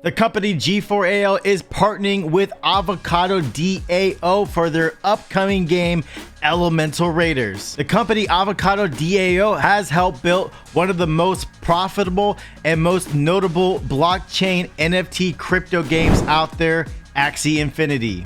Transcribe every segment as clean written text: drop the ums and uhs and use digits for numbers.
The company G4AL is partnering with Avocado DAO for their upcoming game, Elemental Raiders. The company Avocado DAO has helped build one of the most profitable and most notable blockchain NFT crypto games out there, Axie Infinity.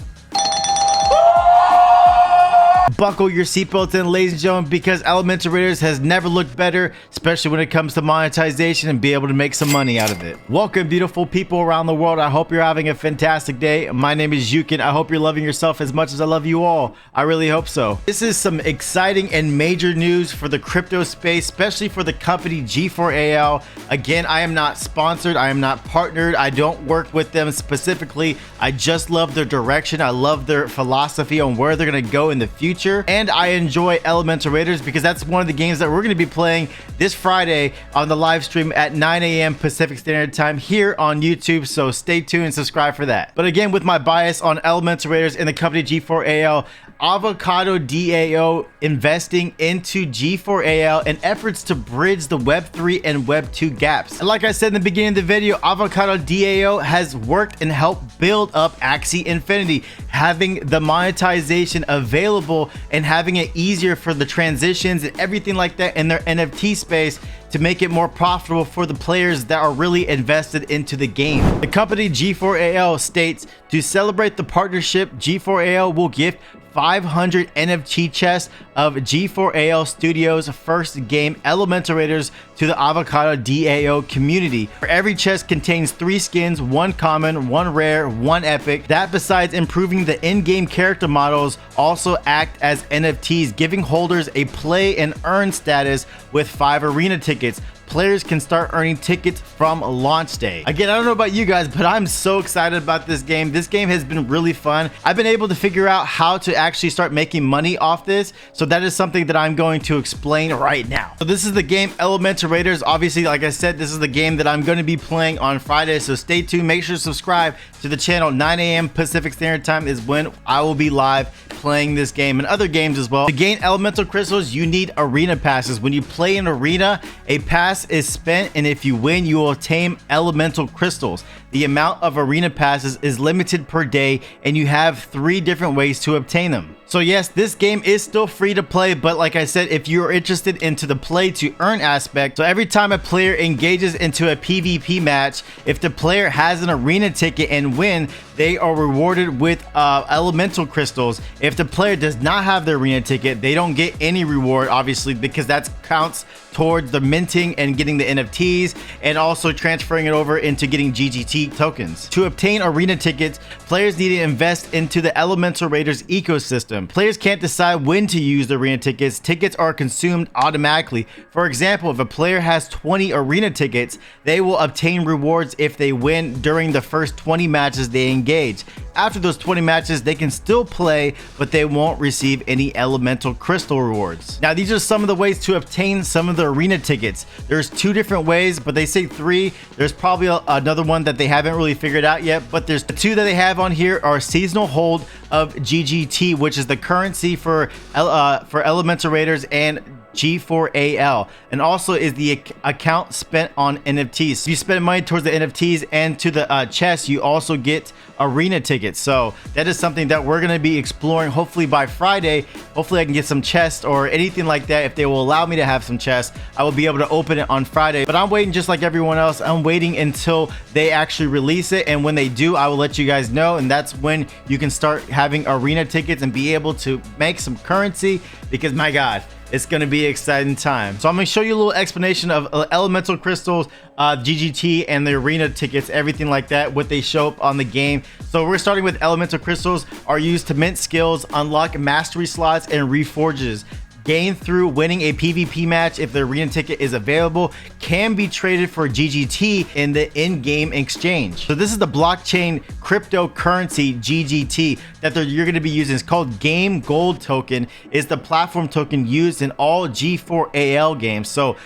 Buckle your seatbelts in, ladies and gentlemen, because Elemental Raiders has never looked better, especially when it comes to monetization and be able to make some money out of it. Welcome, beautiful people around the world. I hope you're having a fantastic day. My name is Yukin. I hope you're loving yourself as much as I love you all. I really hope so. This is some exciting and major news for the crypto space, especially for the company G4AL. Again, I am not sponsored. I am not partnered. I don't work with them specifically. I just love their direction. I love their philosophy on where they're going to go in the future. And I enjoy Elemental Raiders because that's one of the games that we're going to be playing this Friday on the live stream at 9 a.m. Pacific Standard Time here on YouTube. So stay tuned and subscribe for that. But again, with my bias on Elemental Raiders and the company G4AL, Avocado DAO investing into G4AL in efforts to bridge the Web3 and Web2 gaps. And like I said in the beginning of the video, Avocado DAO has worked and helped build up Axie Infinity, having the monetization available and having it easier for the transitions and everything like that in their NFT space to make it more profitable for the players that are really invested into the game. The company G4AL states, to celebrate the partnership, G4AL will gift 500 NFT chests of G4AL Studios' first game, Elemental Raiders, to the Avocado DAO community. Every chest contains 3 skins, 1 common, 1 rare, 1 epic. That, besides improving the in-game character models, also act as NFTs, giving holders a play and earn status with 5 arena tickets. Players can start earning tickets from launch day. Again, I don't know about you guys, but I'm so excited about this game. This game has been really fun. I've been able to figure out how to actually start making money off this. So that is something that I'm going to explain right now. So this is the game Elemental Raiders. Obviously, like I said, this is the game that I'm going to be playing on Friday. So stay tuned. Make sure to subscribe to the channel. 9 a.m. Pacific Standard Time is when I will be live playing this game and other games as well. To gain elemental crystals, you need arena passes. When you play an arena, a pass is spent, and if you win, you will obtain elemental crystals. The amount of arena passes is limited per day, and you have 3 different ways to obtain them. So yes, this game is still free to play, but like I said, if you're interested into the play to earn aspect, so every time a player engages into a PvP match, if the player has an arena ticket and win, they are rewarded with elemental crystals. If the player does not have the arena ticket, they don't get any reward, obviously, because that counts towards the minting and getting the NFTs and also transferring it over into getting GGT tokens. To obtain arena tickets, players need to invest into the Elemental Raiders ecosystem. Players can't decide when to use the arena tickets. Tickets are consumed automatically. For example, if a player has 20 arena tickets, they will obtain rewards if they win during the first 20 matches they engage. After those 20 matches, they can still play, but they won't receive any elemental crystal rewards. Now, these are some of the ways to obtain some of the arena tickets. There's 2 different ways, but they say 3. There's probably another one that they haven't really figured out yet, but there's the 2 that they have on here are seasonal hold of GGT, which is the currency for Elemental Raiders and G4AL, and also is the account spent on NFTs. So you spend money towards the NFTs, and to the chest you also get arena tickets. So that is something that we're going to be exploring hopefully by Friday. Hopefully I can get some chests or anything like that. If they will allow me to have some chests, I will be able to open it on Friday. But I'm waiting just like everyone else. I'm waiting until they actually release it, and when they do, I will let you guys know, and that's when you can start having arena tickets and be able to make some currency, because my god, it's going to be an exciting time. So I'm going to show you a little explanation of elemental crystals, GGT, and the arena tickets, everything like that, what they show up on the game. So we're starting with elemental crystals are used to mint skills, unlock mastery slots, and reforges. Gained through winning a PvP match if the arena ticket is available, can be traded for GGT in the in-game exchange. So this is the blockchain cryptocurrency GGT that you're going to be using. It's called Game Gold Token. Is the platform token used in all G4AL games. So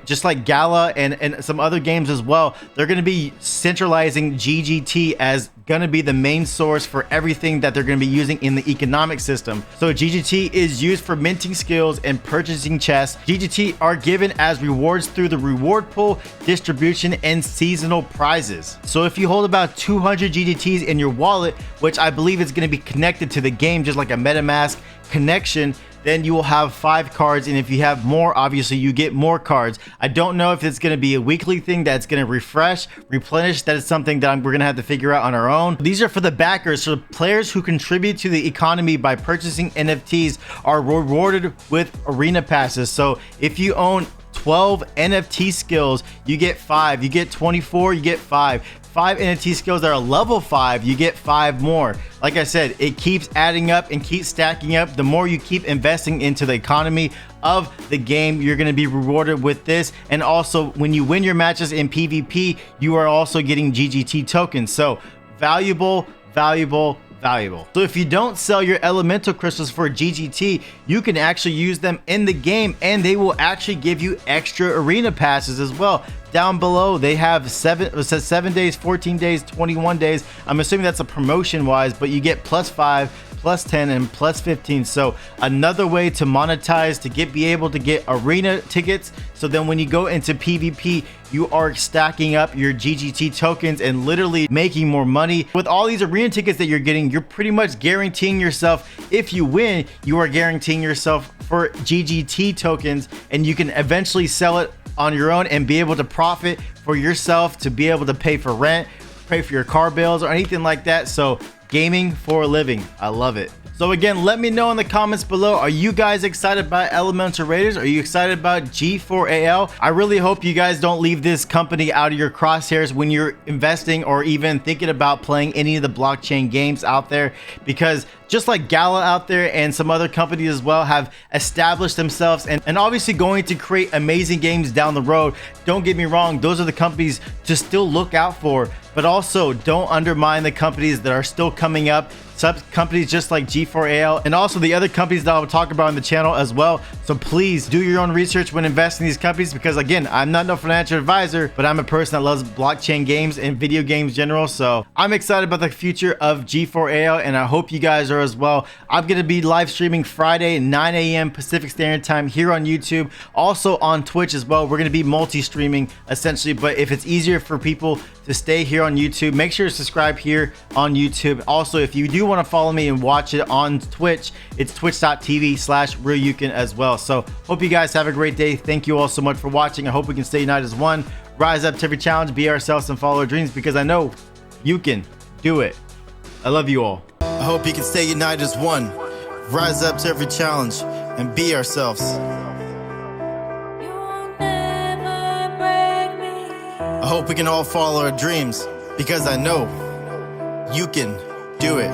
just like Gala and some other games as well, they're going to be centralizing GGT as going to be the main source for everything that they're going to be using in the economic system. So GGT is used for minting skills skills, and purchasing chests. GGT are given as rewards through the reward pool, distribution, and seasonal prizes. So if you hold about 200 GGTs in your wallet, which I believe is going to be connected to the game just like a MetaMask connection, then you will have 5 cards, and if you have more, obviously you get more cards. I don't know if it's going to be a weekly thing that's going to refresh, replenish. That is something that we're going to have to figure out on our own. These are for the backers, so players who contribute to the economy by purchasing NFTs are rewarded with arena passes. So if you own 12 NFT skills, you get 5. You get 24, you get 5. 5 NFT skills that are level 5, you get 5 more. Like I said, it keeps adding up and keeps stacking up. The more you keep investing into the economy of the game, you're going to be rewarded with this. And also, when you win your matches in PvP, you are also getting GGT tokens. So valuable, valuable, valuable. So if you don't sell your elemental crystals for GGT, you can actually use them in the game, and they will actually give you extra arena passes as well. Down below they have 7 days, 14 days, 21 days. I'm assuming that's a promotion wise, but you get +5, +10, and +15. So another way to monetize, to be able to get arena tickets, so then when you go into PvP, you are stacking up your GGT tokens and literally making more money. With all these arena tickets that you're getting, you're pretty much guaranteeing yourself, if you win, you are guaranteeing yourself for GGT tokens, and you can eventually sell it on your own and be able to profit for yourself, to be able to pay for rent, pay for your car bills, or anything like that. So gaming for a living, I love it. So again, let me know in the comments below, are you guys excited about Elemental Raiders? Are you excited about G4AL? I really hope you guys don't leave this company out of your crosshairs when you're investing or even thinking about playing any of the blockchain games out there, because just like Gala out there and some other companies as well have established themselves and obviously going to create amazing games down the road. Don't get me wrong, those are the companies to still look out for, but also don't undermine the companies that are still coming up. Sub companies just like G4AL and also the other companies that I'll talk about on the channel as well. So please do your own research when investing in these companies, because again, I'm not no financial advisor, but I'm a person that loves blockchain games and video games in general. So I'm excited about the future of G4AL, and I hope you guys are as well. I'm going to be live streaming Friday 9 a.m. Pacific Standard Time here on YouTube, also on Twitch as well. We're going to be multi-streaming essentially, but if it's easier for people to stay here on YouTube, make sure to subscribe here on YouTube. Also, if you do want to follow me and watch it on Twitch, it's twitch.tv/realyukin as well. So hope you guys have a great day. Thank you all so much for watching. I hope we can stay united as one, rise up to every challenge, be ourselves, and follow our dreams, because I know you can do it. I love you all. I hope you can stay united as one, rise up to every challenge, and be ourselves. I hope we can all follow our dreams, because I know you can do it.